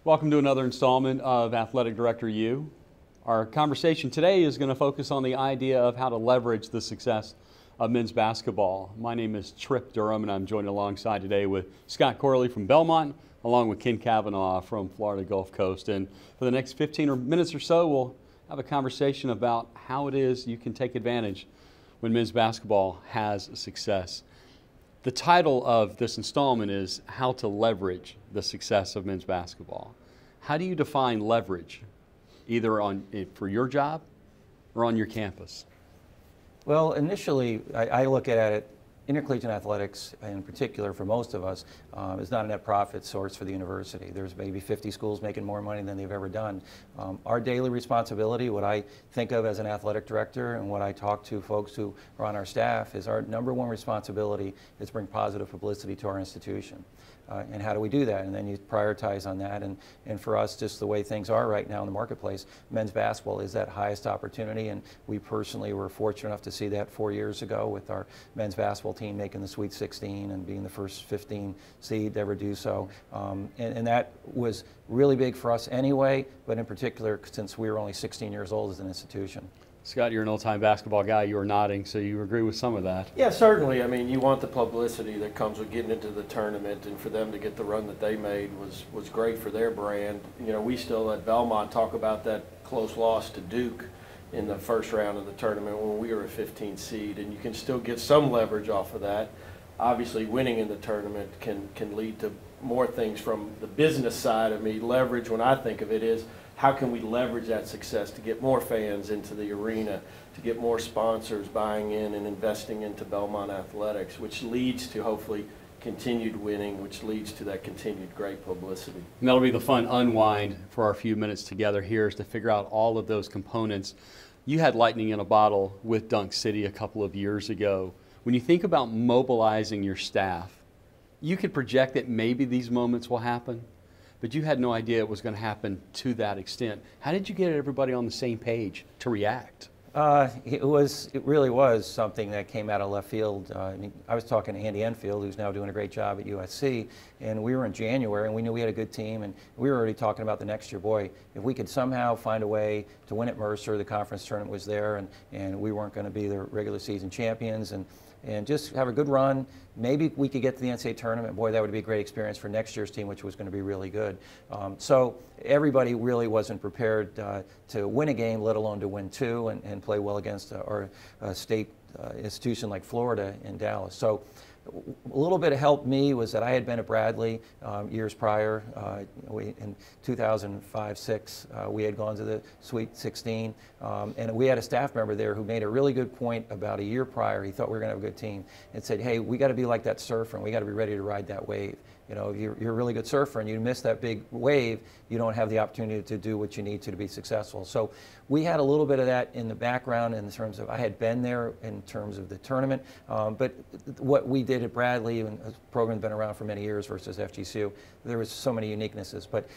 Welcome to another installment of Athletic Director U. Our conversation today is going to focus on the idea of how to leverage the success of men's basketball. My name is Trip Durham, and I'm joined alongside today with Scott Corley from Belmont, along with Ken Kavanagh from Florida Gulf Coast. And for the next 15 minutes or so, we'll have a conversation about how it is you can take advantage when men's basketball has success. The title of this installment is How to Leverage the Success of Men's Basketball. How do you define leverage, either for your job or on your campus? Well, initially, I look at it, intercollegiate athletics in particular for most of us is not a net profit source for the university. There's maybe 50 schools making more money than they've ever done. Our daily responsibility, what I think of as an athletic director and what I talk to folks who are on our staff, is our number one responsibility is to bring positive publicity to our institution. And how do we do that? And then you prioritize on that. And for us, just the way things are right now in the marketplace, men's basketball is that highest opportunity. And we personally were fortunate enough to see that 4 years ago with our men's basketball team making the Sweet 16 and being the first 15 seed to ever do so. And that was really big for us anyway, but in particular since we were only 16 years old as an institution. Scott, you're an old-time basketball guy. You were nodding, so you agree with some of that. Yeah, certainly. I mean, you want the publicity that comes with getting into the tournament, and for them to get the run that they made was great for their brand. You know, we still at Belmont talk about that close loss to Duke in the first round of the tournament when we were a 15 seed, and you can still get some leverage off of that. Obviously, winning in the tournament can lead to more things from the business side of me. Leverage, when I think of it, is how can we leverage that success to get more fans into the arena, to get more sponsors buying in and investing into Belmont athletics, which leads to hopefully continued winning, which leads to that continued great publicity. And that'll be the fun unwind for our few minutes together here, is to figure out all of those components. You had lightning in a bottle with Dunk City a couple of years ago. When you think about mobilizing your staff, you could project that maybe these moments will happen, but you had no idea it was going to happen to that extent. How did you get everybody on the same page to react? It really was something that came out of left field. I mean, I was talking to Andy Enfield, who's now doing a great job at USC, and we were in January, and we knew we had a good team, and we were already talking about the next year. Boy, if we could somehow find a way to win at Mercer, the conference tournament was there, and we weren't going to be the regular season champions, and just have a good run. Maybe we could get to the NCAA tournament. Boy, that would be a great experience for next year's team, which was going to be really good. So everybody really wasn't prepared to win a game, let alone to win two and play well against our state institution like Florida in Dallas. So a little bit of help me was that I had been at Bradley years prior. In 2005-06, we had gone to the Sweet 16, and we had a staff member there who made a really good point about a year prior. He thought we were going to have a good team, and said, "Hey, we got to be like that surfer, and we got to be ready to ride that wave. You know, if you're a really good surfer and you miss that big wave, you don't have the opportunity to do what you need to be successful." So we had a little bit of that in the background in terms of I had been there in terms of the tournament, but what we did at Bradley, and the program's been around for many years versus FGCU, there was so many uniquenesses. But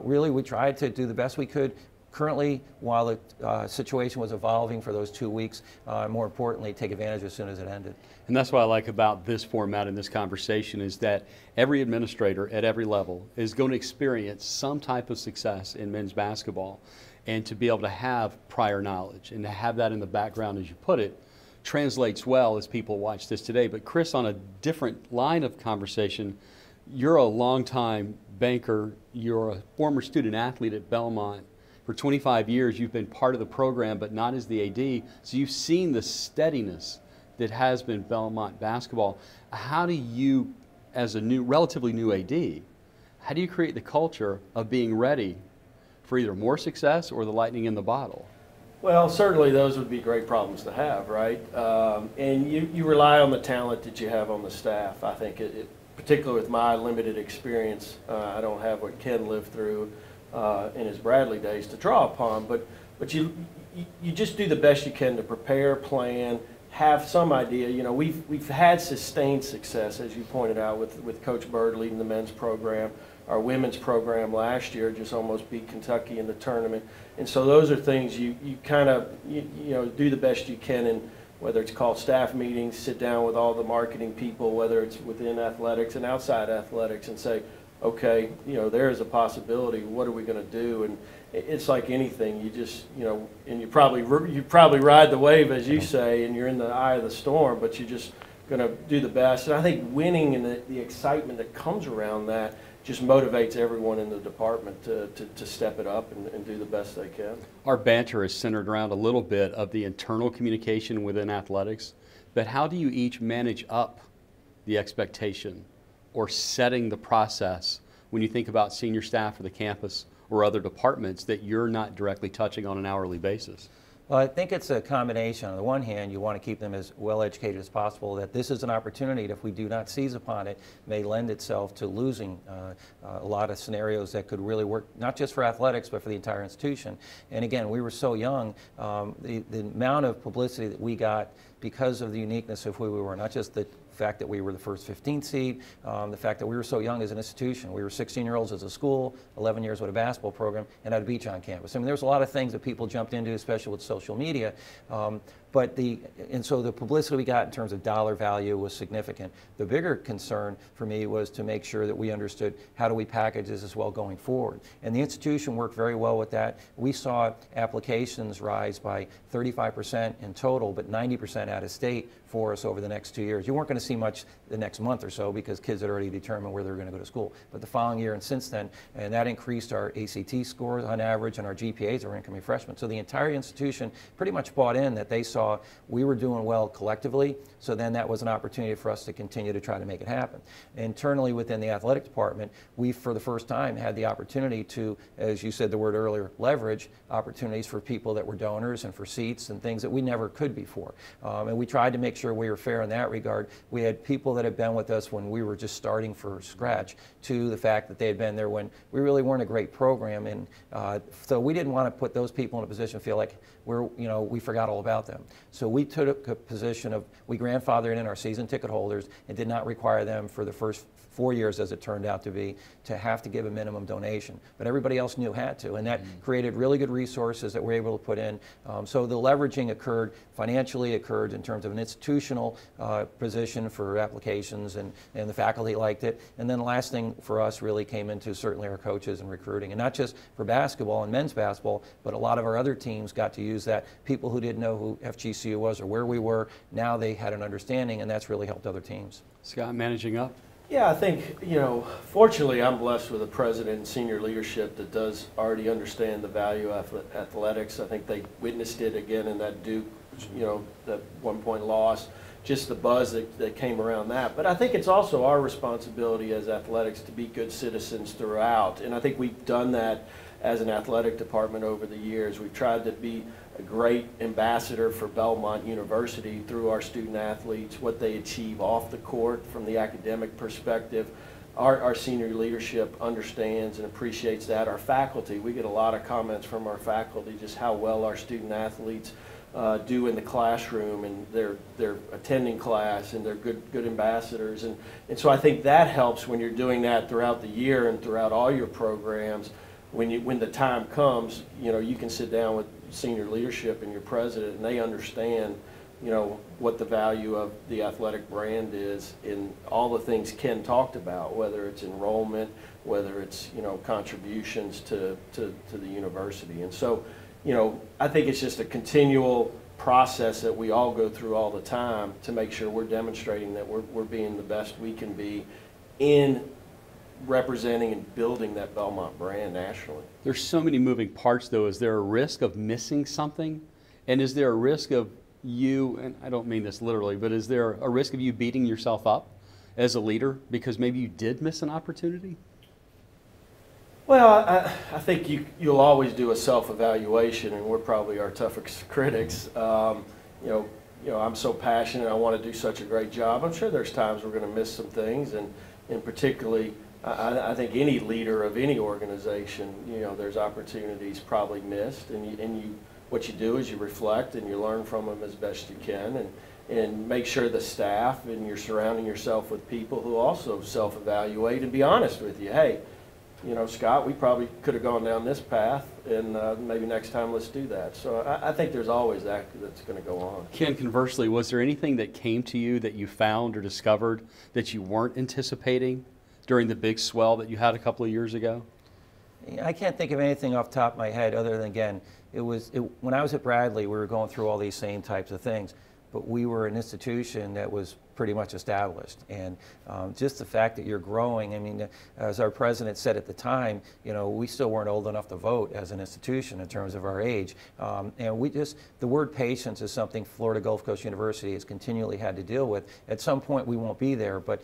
really, we tried to do the best we could. Currently, while the situation was evolving for those 2 weeks, more importantly, take advantage as soon as it ended. And that's what I like about this format in this conversation, is that every administrator at every level is going to experience some type of success in men's basketball. And to be able to have prior knowledge and to have that in the background, as you put it, translates well as people watch this today. But Chris, on a different line of conversation, you're a longtime banker, you're a former student athlete at Belmont. For 25 years, you've been part of the program, but not as the AD. So you've seen the steadiness that has been Belmont basketball. How do you, as a relatively new AD, how do you create the culture of being ready for either more success or the lightning in the bottle? Well, certainly those would be great problems to have, right? And you rely on the talent that you have on the staff. I think, particularly with my limited experience, I don't have what Ken lived through in his Bradley days to draw upon, but you just do the best you can to prepare, plan, have some idea. You know, we've had sustained success, as you pointed out, with Coach Bird leading the men's program. Our women's program last year just almost beat Kentucky in the tournament, and so those are things you kind of you know, do the best you can in, whether it's called staff meetings, sit down with all the marketing people, whether it's within athletics and outside athletics, and say, okay, there is a possibility. What are we going to do? And it's like anything. You just, and you probably ride the wave, as you say, and you're in the eye of the storm, but you're just going to do the best. And I think winning and the excitement that comes around that just motivates everyone in the department to step it up and do the best they can. Our banter is centered around a little bit of the internal communication within athletics, but how do you each manage up the expectation or setting the process when you think about senior staff or the campus or other departments that you're not directly touching on an hourly basis? Well, I think it's a combination. On the one hand, you want to keep them as well educated as possible, that this is an opportunity that if we do not seize upon it, may lend itself to losing a lot of scenarios that could really work, not just for athletics, but for the entire institution. And again, we were so young, the amount of publicity that we got because of the uniqueness of who we were, not just the fact that we were the first 15 seed, the fact that we were so young as an institution. We were 16-year-olds as a school, 11 years with a basketball program, and had a beach on campus. I mean, there's a lot of things that people jumped into, especially with social media. And so the publicity we got in terms of dollar value was significant. The bigger concern for me was to make sure that we understood how do we package this as well going forward. And the institution worked very well with that. We saw applications rise by 35% in total, but 90% out of state for us over the next 2 years. You weren't going to see much the next month or so because kids had already determined where they were going to go to school. But the following year and since then, and that increased our ACT scores on average and our GPAs, our incoming freshmen. So the entire institution pretty much bought in that they saw we were doing well collectively, so then that was an opportunity for us to continue to try to make it happen. Internally within the athletic department, we for the first time had the opportunity to, as you said the word earlier, leverage opportunities for people that were donors and for seats and things that we never could before. And we tried to make sure we were fair in that regard. We had people that had been with us when we were just starting from scratch, to the fact that they had been there when we really weren't a great program, and so we didn't want to put those people in a position to feel like we forgot all about them. So we took a position of, we grandfathered in our season ticket holders and did not require them for the first 4 years, as it turned out to be, to have to give a minimum donation. But everybody else knew had to, and that created really good resources that we're able to put in. So the leveraging occurred, financially occurred in terms of an institutional position for applications, and the faculty liked it. And then the last thing for us really came into certainly our coaches and recruiting, and not just for basketball and men's basketball, but a lot of our other teams got to use that. People who didn't know who FGCU was or where we were, now they had an understanding, and that's really helped other teams. Scott, managing up? Yeah, I think, fortunately I'm blessed with a president and senior leadership that does already understand the value of athletics. I think they witnessed it again in that Duke, that 1-point loss, just the buzz that came around that. But I think it's also our responsibility as athletics to be good citizens throughout. And I think we've done that as an athletic department over the years. We've tried to be a great ambassador for Belmont University through our student athletes, what they achieve off the court from the academic perspective. Our senior leadership understands and appreciates that. Our faculty, we get a lot of comments from our faculty just how well our student athletes do in the classroom, and they're attending class, and they're good ambassadors. And so I think that helps when you're doing that throughout the year and throughout all your programs. When the time comes, you can sit down with senior leadership and your president, and they understand, what the value of the athletic brand is in all the things Ken talked about, whether it's enrollment, whether it's, contributions to the university. And so, I think it's just a continual process that we all go through all the time to make sure we're demonstrating that we're being the best we can be in representing and building that Belmont brand nationally. There's so many moving parts, though. Is there a risk of missing something? And is there a risk of you, and I don't mean this literally, but is there a risk of you beating yourself up as a leader because maybe you did miss an opportunity? Well, I think you'll always do a self-evaluation, and we're probably our toughest critics. I'm so passionate. I want to do such a great job. I'm sure there's times we're going to miss some things, and particularly, I think any leader of any organization, there's opportunities probably missed, and what you do is you reflect and you learn from them as best you can, and make sure the staff and you're surrounding yourself with people who also self-evaluate and be honest with you. Hey, Scott, we probably could have gone down this path, and maybe next time let's do that. So I think there's always that that's going to go on. Ken, conversely, was there anything that came to you that you found or discovered that you weren't anticipating during the big swell that you had a couple of years ago? I can't think of anything off the top of my head other than, again, when I was at Bradley, we were going through all these same types of things, but we were an institution that was pretty much established. And just the fact that you're growing, I mean, as our president said at the time, you know, we still weren't old enough to vote as an institution in terms of our age. And the word patience is something Florida Gulf Coast University has continually had to deal with. At some point we won't be there, but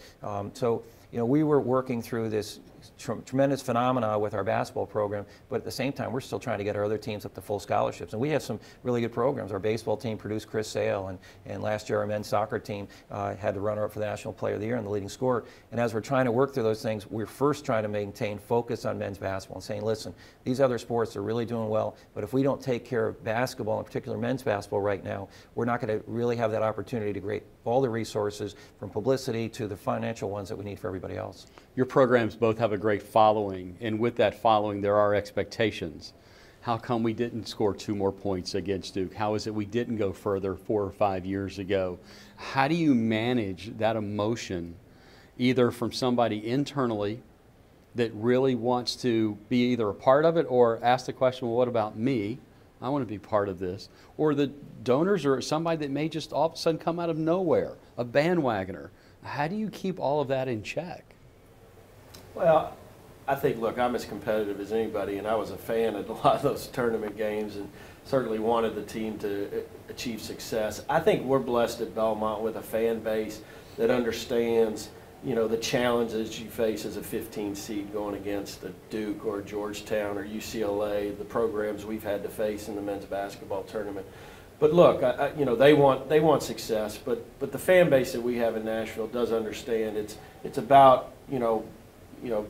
so, you know, we were working through this tremendous phenomena with our basketball program, but at the same time, we're still trying to get our other teams up to full scholarships. And we have some really good programs. Our baseball team produced Chris Sale, and last year our men's soccer team had the runner-up for the National Player of the Year and the leading scorer. And as we're trying to work through those things, we're first trying to maintain focus on men's basketball and saying, listen, these other sports are really doing well, but if we don't take care of basketball, in particular men's basketball right now, we're not going to really have that opportunity to create all the resources from publicity to the financial ones that we need for everybody else. Your programs both have a great following, and with that following there are expectations. How come we didn't score 2 more points against Duke? How is it we didn't go further 4 or 5 years ago? How do you manage that emotion, either from somebody internally that really wants to be either a part of it or ask the question, well, what about me? I want to be part of this. Or the donors or somebody that may just all of a sudden come out of nowhere, a bandwagoner. How do you keep all of that in check? Well, I think, look, I'm as competitive as anybody, and I was a fan of a lot of those tournament games and certainly wanted the team to achieve success. I think we're blessed at Belmont with a fan base that understands, you know, the challenges you face as a 15 seed going against a Duke or Georgetown or UCLA, the programs we've had to face in the men's basketball tournament. But look, you know, they want success, but the fan base that we have in Nashville does understand it's about, you know,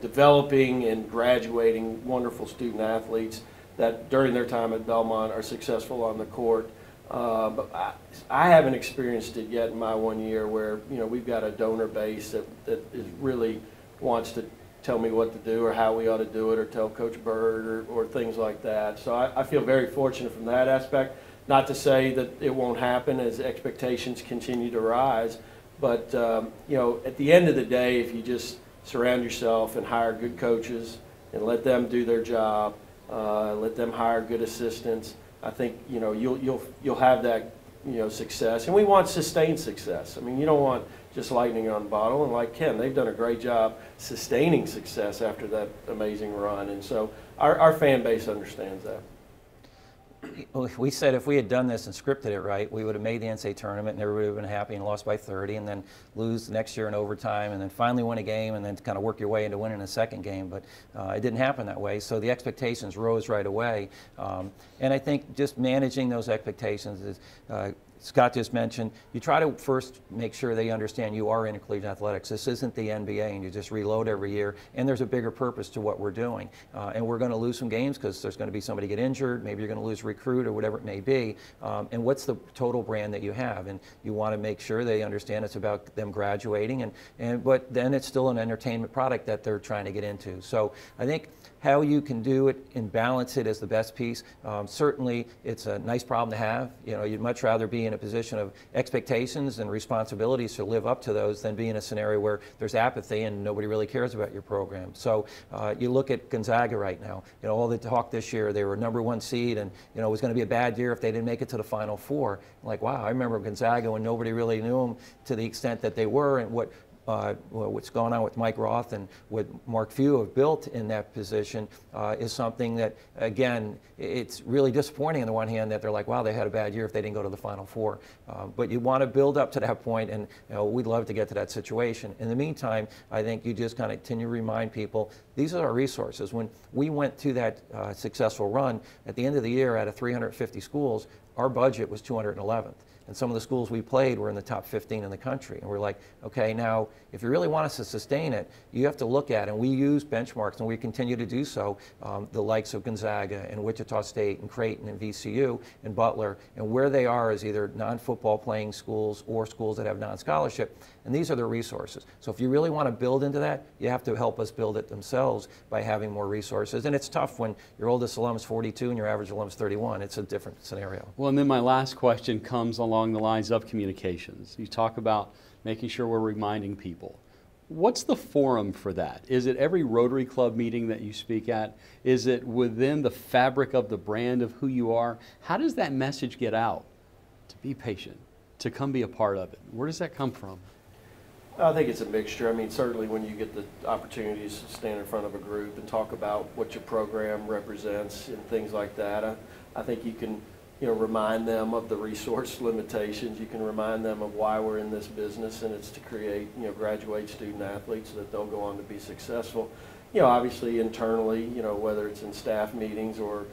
developing and graduating wonderful student athletes that during their time at Belmont are successful on the court. But I haven't experienced it yet in my 1 year where, you know, we've got a donor base that is really wants to tell me what to do or how we ought to do it or tell Coach Bird or things like that. So I feel very fortunate from that aspect. Not to say that it won't happen as expectations continue to rise, but you know, at the end of the day, if you just surround yourself and hire good coaches and let them do their job, let them hire good assistants, I think, you know, you'll have that, you know, success. And we want sustained success. I mean, you don't want just lightning on a bottle. And like Ken, they've done a great job sustaining success after that amazing run. And so our fan base understands that. We said if we had done this and scripted it right, we would have made the NCAA tournament and everybody would have been happy and lost by 30 and then lose the next year in overtime and then finally win a game and then kind of work your way into winning a second game. But it didn't happen that way, so the expectations rose right away. And I think just managing those expectations is Scott just mentioned, you try to first make sure they understand you are intercollegiate athletics. This isn't the NBA and you just reload every year, and there's a bigger purpose to what we're doing. And we're going to lose some games because there's going to be somebody get injured, maybe you're going to lose a recruit or whatever it may be. And what's the total brand that you have? And you want to make sure they understand it's about them graduating, but then it's still an entertainment product that they're trying to get into. So I think how you can do it and balance it is the best piece. Certainly, it's a nice problem to have. You know, you'd much rather be in a position of expectations and responsibilities to live up to those than be in a scenario where there's apathy and nobody really cares about your program. So you look at Gonzaga right now. You know, all the talk this year, they were #1 seed, and you know it was going to be a bad year if they didn't make it to the Final Four. Like, wow, I remember Gonzaga when nobody really knew them to the extent that they were, and what's going on with Mike Roth and what Mark Few have built in that position is something that, again, it's really disappointing on the one hand that they're like, wow, they had a bad year if they didn't go to the Final Four. But you want to build up to that point, and you know, we'd love to get to that situation. In the meantime, I think you just kind of continue to remind people, these are our resources. When we went to that successful run, at the end of the year, out of 350 schools, our budget was 211th. And some of the schools we played were in the top 15 in the country. And we're like, okay, now, if you really want us to sustain it, you have to look at it. And we use benchmarks, and we continue to do so, the likes of Gonzaga and Wichita State and Creighton and VCU and Butler, and where they are as either non-football playing schools or schools that have non-scholarship. And these are their resources. So if you really want to build into that, you have to help us build it themselves by having more resources. And it's tough when your oldest alum is 42 and your average alum is 31. It's a different scenario. Well, and then my last question comes along the lines of communications. You talk about making sure we're reminding people. What's the forum for that? Is it every Rotary Club meeting that you speak at? Is it within the fabric of the brand of who you are? How does that message get out? To be patient, to come be a part of it. Where does that come from? I think it's a mixture. I mean, certainly when you get the opportunities to stand in front of a group and talk about what your program represents and things like that, I think you can, remind them of the resource limitations. You can remind them of why we're in this business, and it's to create, graduate student athletes so that they'll go on to be successful. Obviously internally, whether it's in staff meetings or,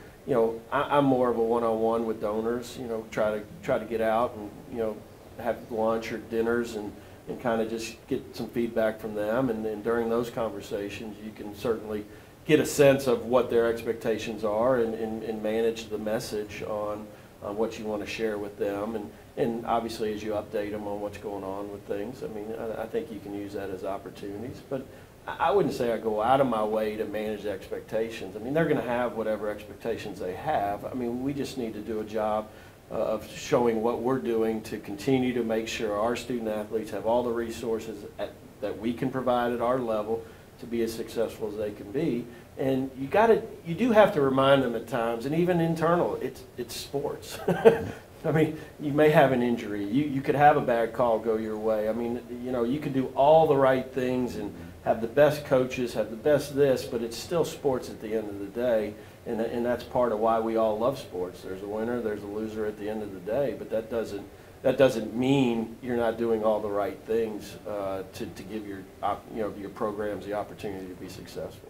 I'm more of a one-on-one with donors, try to get out and, have lunch or dinners and kind of just get some feedback from them. And during those conversations, you can certainly get a sense of what their expectations are and manage the message on what you want to share with them. And obviously, as you update them on what's going on with things, I mean, I think you can use that as opportunities. But I wouldn't say I go out of my way to manage the expectations. I mean, they're going to have whatever expectations they have. I mean, we just need to do a job of showing what we're doing to continue to make sure our student athletes have all the resources that we can provide at our level to be as successful as they can be. And you do have to remind them at times, and even internal, it's sports. I mean, you may have an injury. You could have a bad call go your way. I mean, you could do all the right things and have the best coaches, have the best this, but it's still sports at the end of the day. And that's part of why we all love sports. There's a winner, there's a loser at the end of the day, but that doesn't mean you're not doing all the right things to give your programs the opportunity to be successful.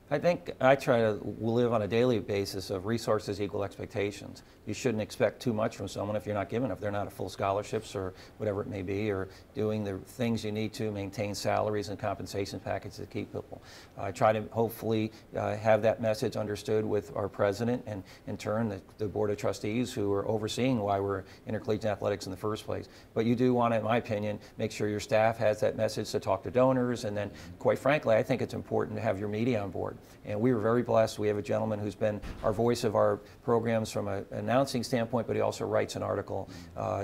I think I try to live on a daily basis of resources equal expectations. You shouldn't expect too much from someone if you're not giving, if they're not at full scholarships or whatever it may be, or doing the things you need to maintain salaries and compensation packages to keep people. I try to hopefully have that message understood with our president and in turn the board of trustees who are overseeing why we're intercollegiate athletics in the first place. But you do want to, in my opinion, make sure your staff has that message to talk to donors, and then quite frankly, I think it's important to have your media on board. And we were very blessed. We have a gentleman who's been our voice of our programs from an announcing standpoint, but he also writes an article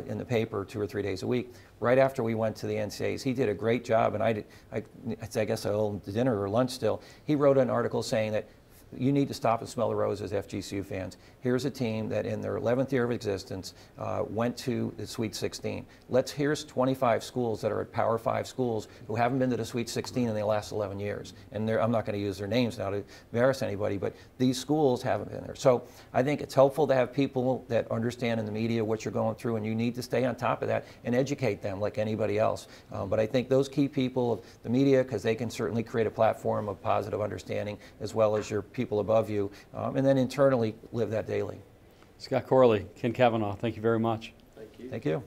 in the paper 2 or 3 days a week. Right after we went to the NCAAs, he did a great job, and I guess I owe him dinner or lunch still. He wrote an article saying that you need to stop and smell the roses, FGCU fans. Here's a team that in their 11th year of existence went to the Sweet 16. Here's 25 schools that are at Power 5 schools who haven't been to the Sweet 16 in the last 11 years. And I'm not going to use their names now to embarrass anybody, but these schools haven't been there. So I think it's helpful to have people that understand in the media what you're going through, and you need to stay on top of that and educate them like anybody else. But I think those key people of the media, because they can certainly create a platform of positive understanding, as well as your people above you, and then internally live that daily. Scott Corley, Ken Kavanagh, thank you very much. Thank you. Thank you.